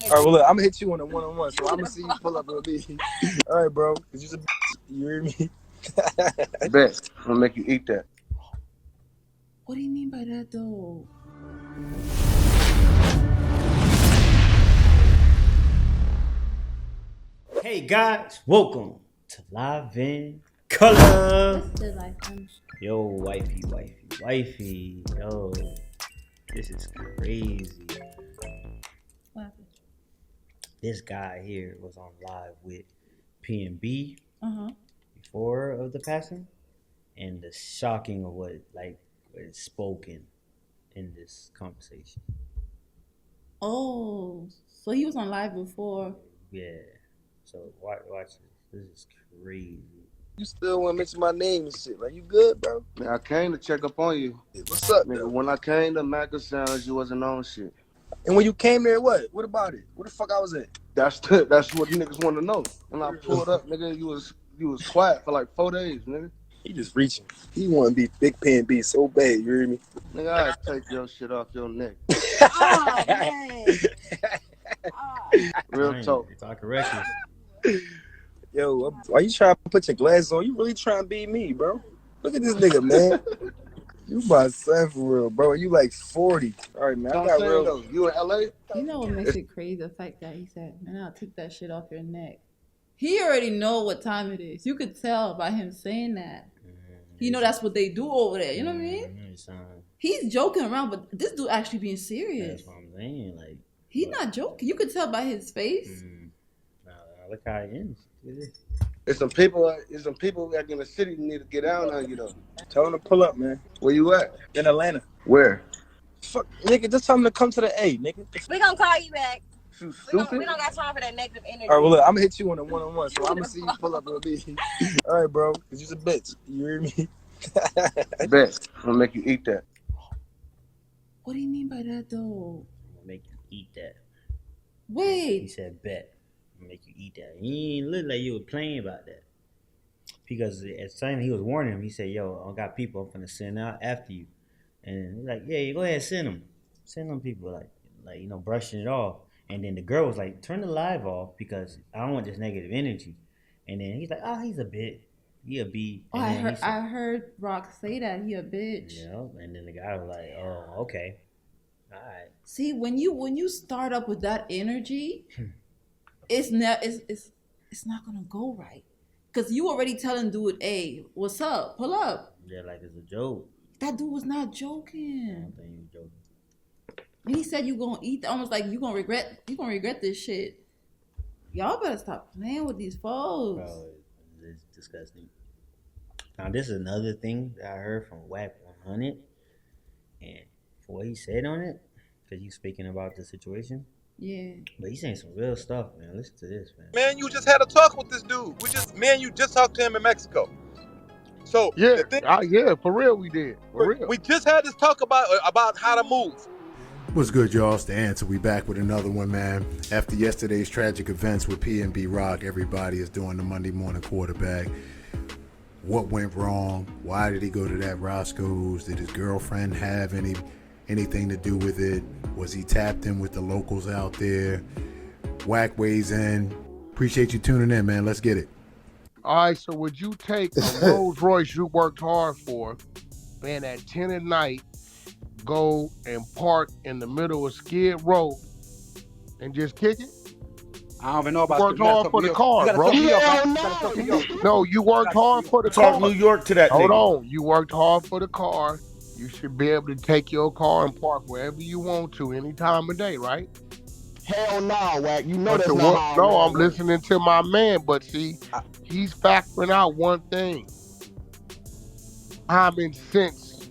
All right, well, look, I'm gonna hit you on a one-on-one, so I'm gonna see you pull up on me. All right, bro, because you're a bitch. You hear me? Bet. I'm gonna make you eat that. What do you mean by that, though? Hey guys, welcome to Live in Color. What's the life on? Yo, wifey. Yo, this is crazy. What happened? This guy here was on live with P&B Uh-huh. before of the passing, and the shocking of what is spoken in this conversation. Oh, so he was on live before. Yeah. So watch this. This is crazy. You still want to mention my name and shit? Like, you good, bro? Man, I came to check up on you. What's up, Nigga, though? when I came to Macca Sounds, you wasn't on shit. And when you came there, what? What about it? Where the fuck I was at? That's what niggas want to know. When I pulled up, nigga, you was quiet for like 4 days, nigga. He just reaching. He want to be Big P&B so bad, you hear me? Nigga, I'd take your shit off your neck. Oh, man. Real talk. It's all corrections. Yo, why you trying to put your glasses on? You really trying to be me, bro? Look at this nigga, man. You my son for real, bro. You like 40. All right, man. I got real. Though, you in LA? You know what makes it crazy? The fact that he said, man, I'll take that shit off your neck. He already know what time it is. You could tell by him saying that. You know that's what they do over there. You know what I mean? He's joking around, but this dude actually being serious. That's what I'm saying. Like, he's not joking. You could tell by his face. Now look how it ends. There's some people back in the city who need to get down on you though. Tell him to pull up, man. Where you at? In Atlanta. Where? Fuck, nigga, just tell him to come to the A, nigga. We gonna call you back. You We stupid? don't got time for that negative energy. All right, well, look, I'm gonna hit you on a one-on-one, so I'm gonna see you pull up on me. All right, bro, because you're a bitch. You hear me? Bet. I'm gonna make you eat that. What do you mean by that, though? I'm gonna make you eat that. He Wait. said, bet. I'm gonna make you eat that. He ain't look like you were playing about that. Because at the time he was warning him, he said, yo, I got people I'm finna send out after you. And he's like, yeah, you go ahead and send them. Send them people, like you know, brushing it off. And then the girl was like, turn the live off because I don't want this negative energy. And then he's like, oh, he's a bit. He a B. Oh, And I heard Rock say that he a bitch. Yeah, and then the guy was like, oh, okay. All right. See, when you start up with that energy, it's not gonna go right. Cause you already telling dude, hey, what's up? Pull up. Yeah, like it's a joke. That dude was not I don't joking. think he was joking. And he said you gonna eat, almost like you gonna regret this shit. Y'all better stop playing with these folks. Bro, it's disgusting. Now, this is another thing that I heard from Whack 100. And for what he said on it, because he's speaking about the situation. Yeah. But he's saying some real stuff, man. Listen to this, man. Man, you just had a talk with this dude. You just talked to him in Mexico. So yeah, for real we did. For real. We just had this talk about how to move. What's good, y'all? It's the Answer. We back with another one, man. After yesterday's tragic events with P&B Rock, everybody is doing the Monday morning quarterback. What went wrong? Why did he go to that Roscoe's? Did his girlfriend have anything to do with it? Was he tapped in with the locals out there? Whack weighs in. Appreciate you tuning in, man. Let's get it. All right, so would you take a Rolls Royce you worked hard for, and at 10 at night, go and park in the middle of Skid Row and just kick it? I don't even know about worked hard for the car, bro. No, you worked hard for the car. Talk New York to that Hold nigga. on. You worked hard for the car. You should be able to take your car and park wherever you want to any time of day, right? Hell no, Wack. You know But that's not how no, it I'm works. listening to my man, but see, he's factoring out one thing. Common sense.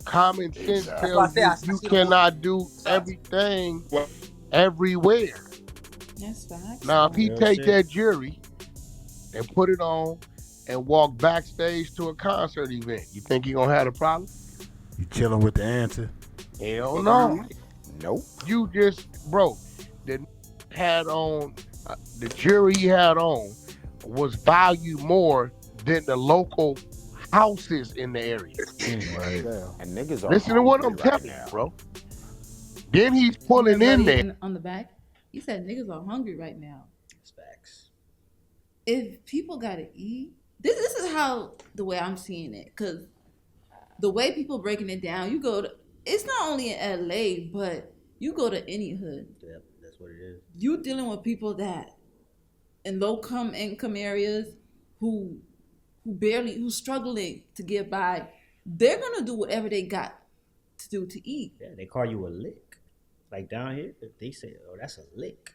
Common sense tells you cannot do everything everywhere. That's facts. Now, if he take that jury and put it on and walk backstage to a concert event, you think he gonna have a problem? You chilling with the Answer? Hell no. Nope. You just, bro, the jury he had on was valued more than the local houses in the area. Right. And niggas are Listen to what I'm hungry telling right you, bro. Then he's pulling in there. On the back, he said niggas are hungry right now. It's facts. If people gotta eat, this is how the way I'm seeing it. Cause the way people breaking it down, you go to, it's not only in LA, but you go to any hood. Yep, that's what it is. You dealing with people that in low income areas who's struggling to get by. They're gonna do whatever they got to do to eat. Yeah, they call you a lick. Like down here, they say, "Oh, that's a lick."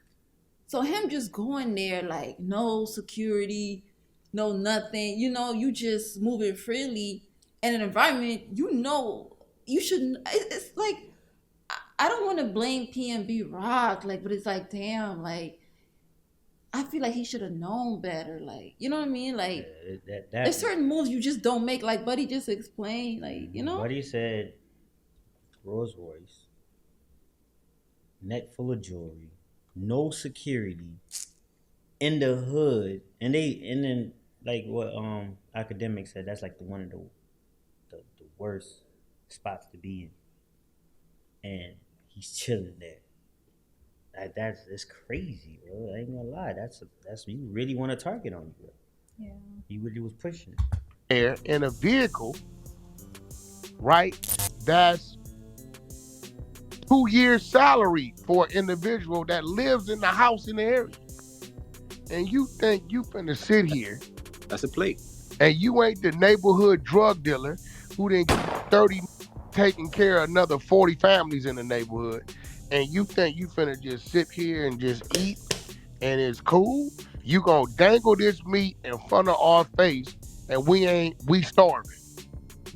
So him just going there like no security, no nothing. You know, you just moving freely in an environment. You know, you shouldn't. It's like I don't want to blame PNB Rock, like, but it's like damn, like. I feel like he should have known better. Like, you know what I mean? Like, there's certain moves you just don't make. Like, Buddy just explained. Like, you know? Buddy said, Rolls Royce, neck full of jewelry, no security, in the hood. And then, like what Academic said, that's like one of the worst spots to be in. And he's chilling there. That's crazy, bro. I ain't gonna lie. That's you really want to target on you, bro. Yeah. He really was pushing it. In a vehicle, right? That's 2 years' salary for an individual that lives in the house in the area. And you think you finna sit here? That's a plate. And you ain't the neighborhood drug dealer who didn't get 30 taking care of another 40 families in the neighborhood. And you think you finna just sit here and just eat and it's cool? You gonna dangle this meat in front of our face and we starving.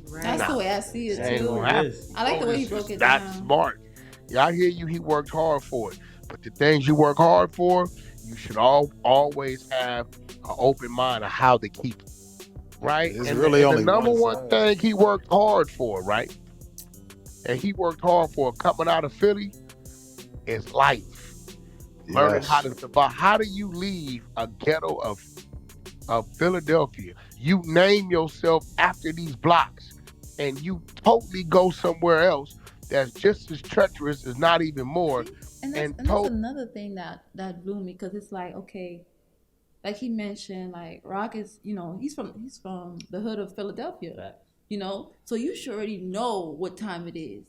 Right. That's the way I see it too. I like the way he broke it down. That's smart. Yeah, I hear you. He worked hard for it. But the things you work hard for, you should always have an open mind of how to keep it. Right? It's and really only the number one one thing he worked hard for, right? And he worked hard for coming out of Philly is life. Yes. Learning how to survive. How do you leave a ghetto of Philadelphia? You name yourself after these blocks and you totally go somewhere else that's just as treacherous, as not even more. And that's another thing that blew me, because it's like, okay, like he mentioned, like Rock is, you know, he's from the hood of Philadelphia, right? You know, so you should already know what time it is.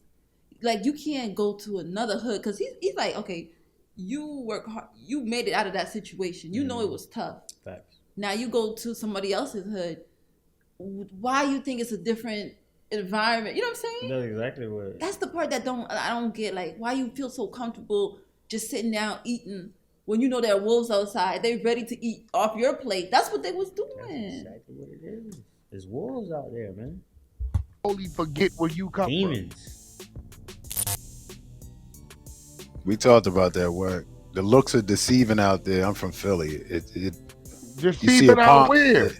Like, you can't go to another hood, because he's like, okay, you work hard, you made it out of that situation, you know it was tough. Facts. Now you go to somebody else's hood, why you think it's a different environment? You know what I'm saying? That's exactly what. That's the part that I don't get. Like, why you feel so comfortable just sitting down eating when you know there are wolves outside? They ready to eat off your plate. That's what they was doing. That's exactly what it is. There's wolves out there, man. Totally forget where you come Demons. We talked about that work. The looks are deceiving out there. I'm from Philly. Deceiving out where?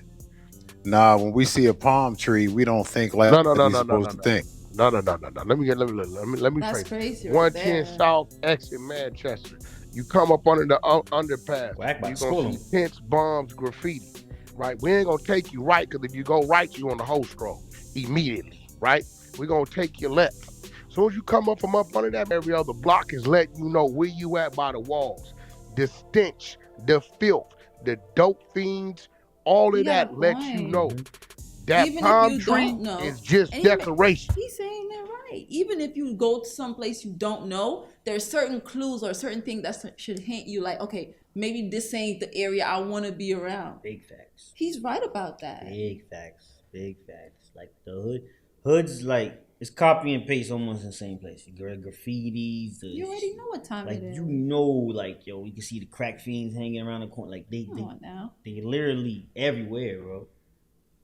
Nah, when we see a palm tree, we don't think like we're supposed to think. No. Let me That's trace crazy. 110 South exit Manchester. You come up under the underpass. You're gonna see tents, bombs, graffiti. Right? We ain't gonna take you right, because if you go right, you on the whole stroll immediately. Right? We're gonna take you left. As soon as you come up from up under that, every other block is letting you know where you at by the walls. The stench, the filth, the dope fiends, all of that lets you know that even palm tree is just decoration. He's saying that right. Even if you go to some place you don't know, there's certain clues or certain things that should hint you like, okay, maybe this ain't the area I want to be around. Big facts. He's right about that. Big facts. Like the hood's like, it's copy and paste almost in the same place. You got graffitis. You already know what time it is. You know, like, yo, you can see the crack fiends hanging around the corner. Like, they literally everywhere, bro.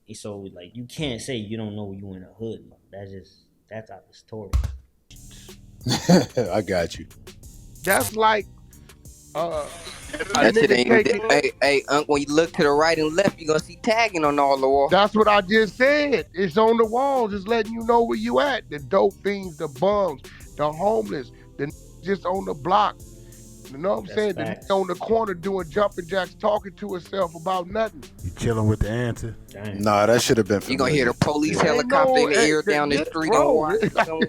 And so, like, you can't say you don't know you in a hood. That's out the story. I got you. That's like, hey, when you look to the right and left, you're gonna see tagging on all the walls. That's what I just said. It's on the walls. It's letting you know where you at. The dope fiends, the bums, the homeless, the just on the block. You know what I'm That's saying? facts. The nigga on the corner doing jumping jacks, talking to himself about nothing. You chilling with the answer? Dang. Nah, that should have been You gonna hear familiar. the police Yeah. helicopter in the air down the yeah, street on bro. Washington somewhere.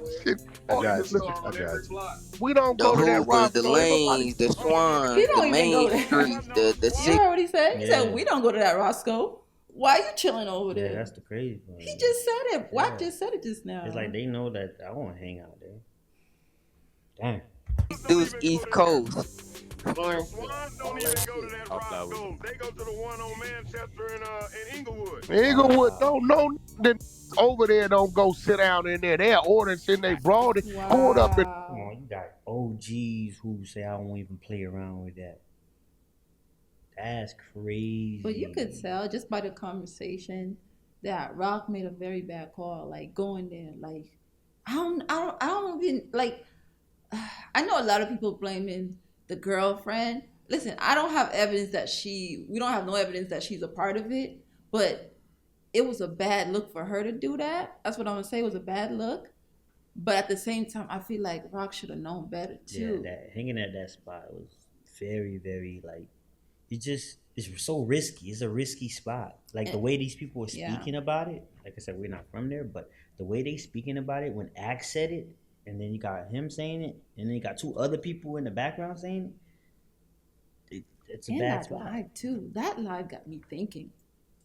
I got you. I got you. We don't The go to that Hoovers, the Roscoe. Lanes, the He Swans, the don't even go Main there. Streets, the You Six. heard what he said? He Yeah. said, we don't go to that Roscoe. Why you chilling over Yeah, there? that's the crazy part. He just said it. Wack Yeah. just said it just now. It's like they know that I won't hang out there. Dang. These dudes East Coast. Swans don't even go to that Roscoe. They go to the one on Manchester and Inglewood. Inglewood, no, over there don't go sit down in there. They're ordering, sitting they brought it, pulled up and. Come on, you got OGs who say I won't even play around with that. That's crazy. But you could tell just by the conversation that Rock made a very bad call. Like going there, like I don't even like. I know a lot of people blaming the girlfriend. Listen, I don't have evidence that we don't have no evidence that she's a part of it, but it was a bad look for her to do that. That's what I'm gonna say. It was a bad look. But at the same time, I feel like Rock should have known better too. Yeah, that hanging at that spot was very, very like it's so risky. It's a risky spot. Like the way these people are speaking about it. Like I said, we're not from there, but the way they speaking about it when Axe said it, and then you got him saying it, and then you got two other people in the background saying it. It's a bad spot. That live too. That live got me thinking.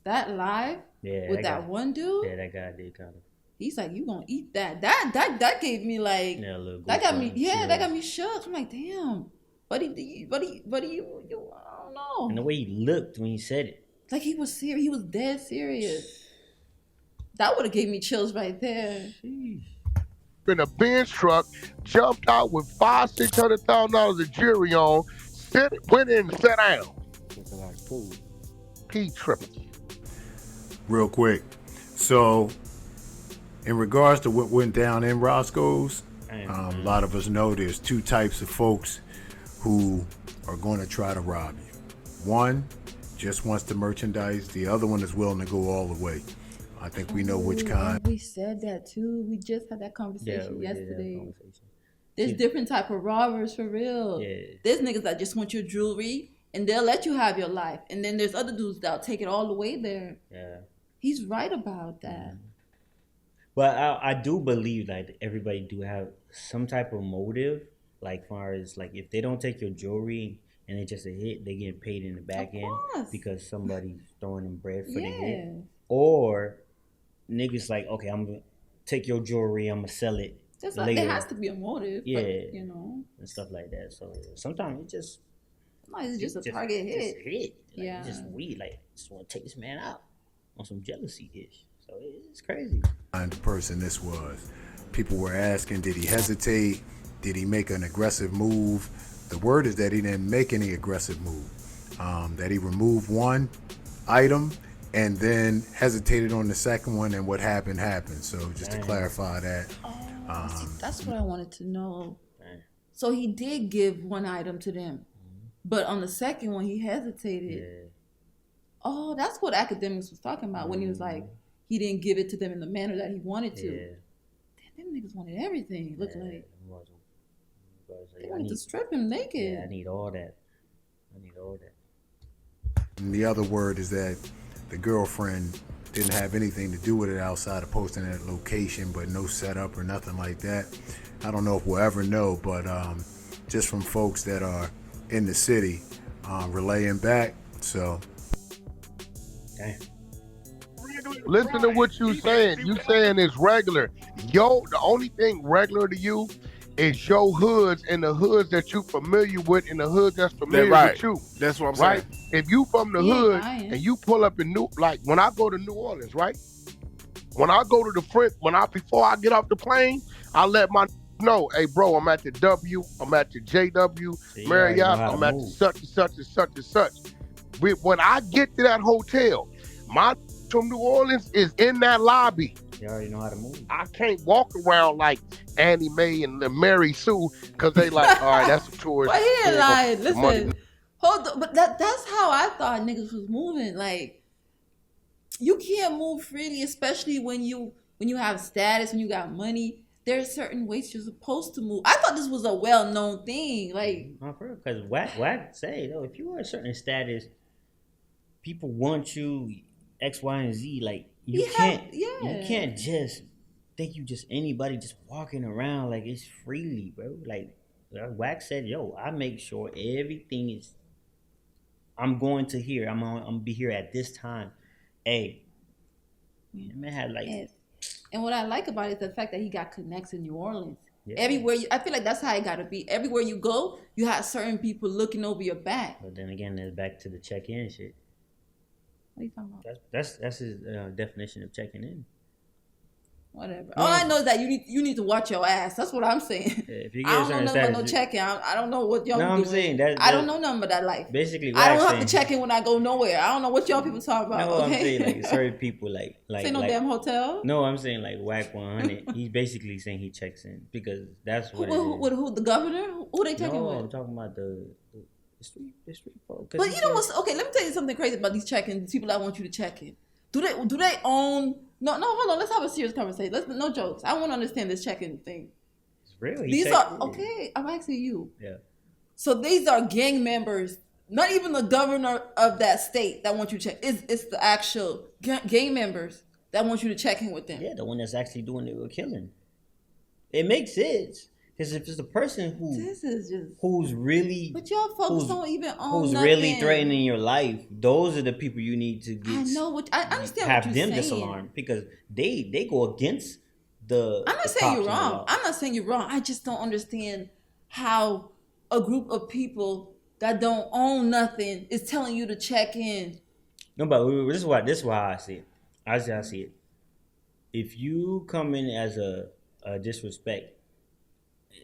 That live Yeah, with that one dude. Yeah, that guy did kind of. He's like, you gonna eat that? That gave me like. Yeah, a little. That got me. Yeah, that got me shook. I'm like, damn. Buddy, you. I don't know. And the way he looked when he said it. Like he was serious. He was dead serious. That would have gave me chills right there. In a Benz truck, jumped out with $500,000-$600,000 of jewelry on, went in and sat down. He tripping. Real quick. So, in regards to what went down in Roscoe's, a lot of us know there's two types of folks who are going to try to rob you. One just wants the merchandise. The other one is willing to go all the way. I think we know which kind. We said that too. We just had that conversation yesterday. Conversation. There's different type of robbers for real. Yeah. There's niggas that just want your jewelry and they'll let you have your life. And then there's other dudes that'll take it all the way there. Yeah. He's right about that. But I do believe like everybody do have some type of motive. Like far as like if they don't take your jewelry and it's just a hit, they getting paid in the back end because somebody's throwing them bread for the hit. Or niggas like, okay, I'm gonna take your jewelry, I'm gonna sell it. Just like, there has to be a motive. Yeah. But, you know. And stuff like that. So sometimes it just sometimes it's just a target hit. Like, yeah. It's just weird. Like just wanna take this man out on some jealousy ish. So it's crazy. The person this was. People were asking, did he hesitate? Did he make an aggressive move? The word is that he didn't make any aggressive move. That he removed one item and then hesitated on the second one, and what happened. So just to clarify that. See, that's what I wanted to know. So he did give one item to them, but on the second one he hesitated. Yeah. Oh, that's what academics was talking about when he was like, he didn't give it to them in the manner that he wanted to. Yeah. Damn, them niggas wanted everything. It looked like they wanted need to strip him naked. Yeah, I need all that. And the other word is that the girlfriend didn't have anything to do with it outside of posting that location, but no setup or nothing like that. I don't know if we'll ever know, but just from folks that are in the city relaying back. So, damn. Listen to what you saying. You saying it's regular. The only thing regular to you is your hoods and the hoods that you familiar with and the hoods that's familiar with you. That's what I'm saying. Right? If you from the hood and you pull up in when I go to New Orleans, right? When I go to the front, before I get off the plane, I let my know, hey bro, I'm at the W, I'm at the JW, Marriott, I'm at the such and such and such and such. When I get to that hotel, my from New Orleans is in that lobby. You already know how to move. I can't walk around like Annie Mae and Mary Sue because they like, all right, that's a tourist. But he ain't lying. Listen, hold on. But that's how I thought niggas was moving. Like, you can't move freely, especially when you have status, when you got money. there's certain ways you're supposed to move. I thought this was a well-known thing. Like, because Wack say though, if you are a certain status, people want you X, Y, and Z. Like you can't just think you just anybody just walking around like it's freely, bro. Like Wack said, yo, I make sure everything is. I'm going to here. I'm gonna be here at this time. Hey, man, had like. And what I like about it is the fact that he got connects in New Orleans. Yeah. Everywhere I feel like that's how it gotta be. Everywhere you go, you have certain people looking over your back. But then again, that's back to the check-in shit. What are you talking about? That's his definition of checking in. Whatever. All I know is that you need to watch your ass. That's what I'm saying. Yeah, if you I don't know nothing about no check-in. I don't know what y'all doing. I'm saying that I don't know nothing about that life. Basically, I don't have to check in when I go nowhere. I don't know what y'all people talk about. No, okay? I'm saying like certain people like say no damn hotel. No, I'm saying like Wack 100. He's basically saying he checks in because that's what. Who the governor? Who they checking with? I'm talking about the street folks. But you know what's okay? Let me tell you something crazy about these check-ins. People that want you to check in. Do they own? No, hold on. Let's have a serious conversation. No jokes. I want to understand this check-in thing. It's real. These are okay. I'm asking you. Yeah. So these are gang members. Not even the governor of that state that wants you to check. It's the actual gang members that want you to check in with them. Yeah, the one that's actually doing the killing. It makes sense. Because if it's the person who's really, but y'all folks don't even own who's nothing. really threatening your life, those are the people you need to get. I know what I understand. Have what you're them saying. disalarmed because they go against the. I'm not saying you're wrong. I'm not saying you're wrong. I just don't understand how a group of people that don't own nothing is telling you to check in. No, but this is why I see it. I see it. If you come in as a disrespect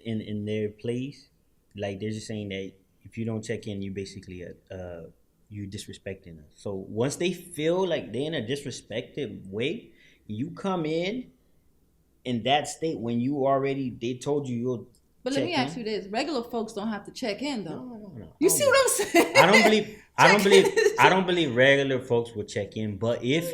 in their place, like they're just saying that if you don't check in, you basically you disrespecting us. So once they feel like they're in a disrespected way, you come in that state when you already they told you you'll. But let me ask you this: regular folks don't have to check in, though. No. You see what I'm saying? I don't believe regular folks will check in. But if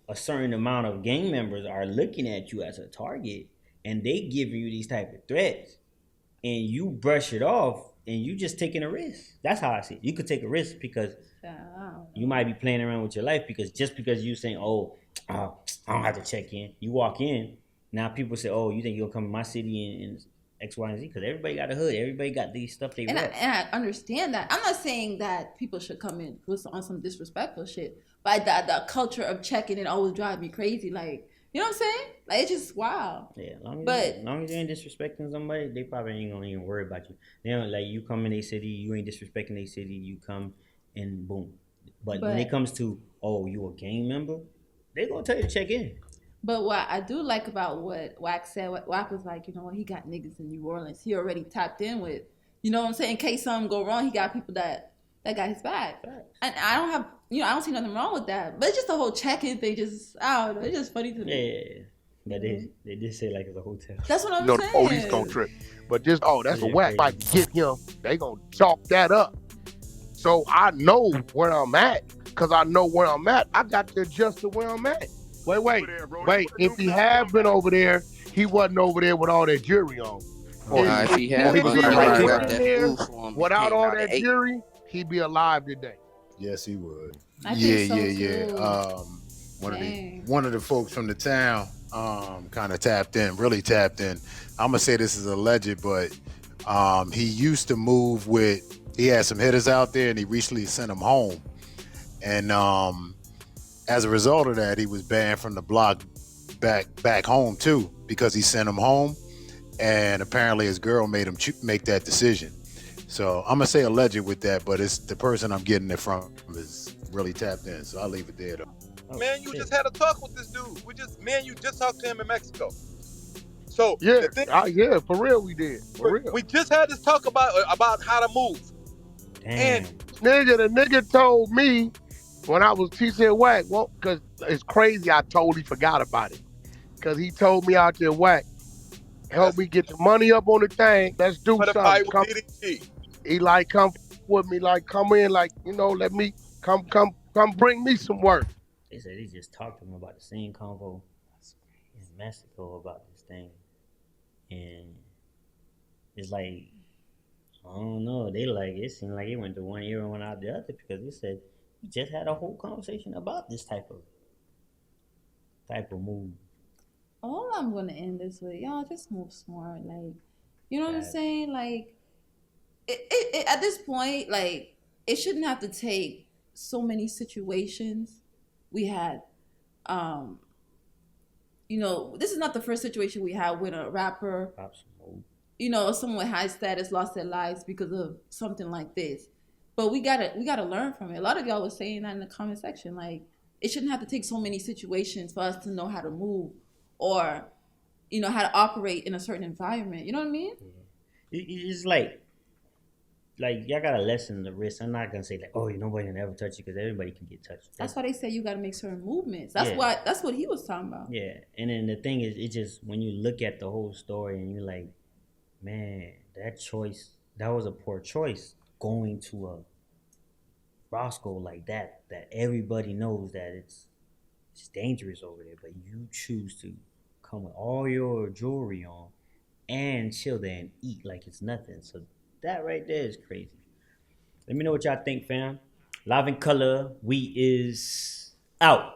a certain amount of gang members are looking at you as a target and they give you these type of threats, and you brush it off, and you just taking a risk. That's how I see it. You could take a risk because you might be playing around with your life because you saying, I don't have to check in. You walk in, now people say, oh, you think you'll come to my city and X, Y, and Z? Because everybody got a hood. Everybody got these stuff they rep. And I understand that. I'm not saying that people should come in on some disrespectful shit. But the culture of checking in always drive me crazy. Like, you know what I'm saying? Like, it's just wild. Yeah, as long as you ain't disrespecting somebody, they probably ain't gonna even worry about you. They don't, like, you come in a city, you ain't disrespecting their city, you come and boom. But when it comes to, you a gang member, they gonna tell you to check in. But what I do like about what Wack said, Wack was like, you know what, he got niggas in New Orleans. He already tapped in with, you know what I'm saying? In case something go wrong, he got people that got his back. Right. And I don't have, I don't see nothing wrong with that. But it's just the whole check-in thing. I don't know. It's just funny to me. Yeah. But they did say like it's a hotel. That's what I'm saying. The police gonna trip. But this, that's a Wack. If I get him, they gonna chalk that up. So I know where I'm at. Because I know where I'm at. I got to adjust to where I'm at. Wait. If he had been over there, he wasn't over there with all that jury on. If he had been without all that jury, he'd be alive today. Yes, he would. Yeah. One of the folks from the town kind of really tapped in. I'm gonna say this is alleged, but he used to move with. He had some hitters out there, and he recently sent them home. And as a result of that, he was banned from the block back home too, because he sent him home, and apparently his girl made him make that decision. So I'm gonna say alleged with that, but it's the person I'm getting it from is really tapped in. So I'll leave it there though. Man, you just had a talk with this dude. You just talked to him in Mexico. So for real we did. For real. We just had this talk about how to move. Damn. And the nigga told me when he said Wack, well, because it's crazy, I totally forgot about it. Because he told me out there, Wack, help me get the money up on the thing. Let's do something. He like, come with me, like, come in, like, let me come bring me some work. They said they just talked to him about the same convo. Mexico about this thing, and it's like I don't know. They like it seemed like it went to one ear and went out the other because they said we just had a whole conversation about this type of move. All I'm gonna end this with, y'all just move smart. Like, you know what I'm saying? Like, at this point, like, it shouldn't have to take so many situations. We had, you know, this is not the first situation we had with a rapper. You know, someone with high status lost their lives because of something like this. But we gotta learn from it. A lot of y'all was saying that in the comment section. Like, it shouldn't have to take so many situations for us to know how to move or, you know, how to operate in a certain environment. You know what I mean? Yeah. It's like y'all gotta lessen the risk. I'm not gonna say like, oh, nobody can ever touch you because everybody can get touched. That's why they say you gotta make certain movements. That's what he was talking about. Yeah, and then the thing is, it just when you look at the whole story and you're like, man, that was a poor choice going to a Roscoe like that everybody knows that it's dangerous over there, but you choose to come with all your jewelry on and chill there and eat like it's nothing. So that right there is crazy. Let me know what y'all think, fam. Live in Color, we is out.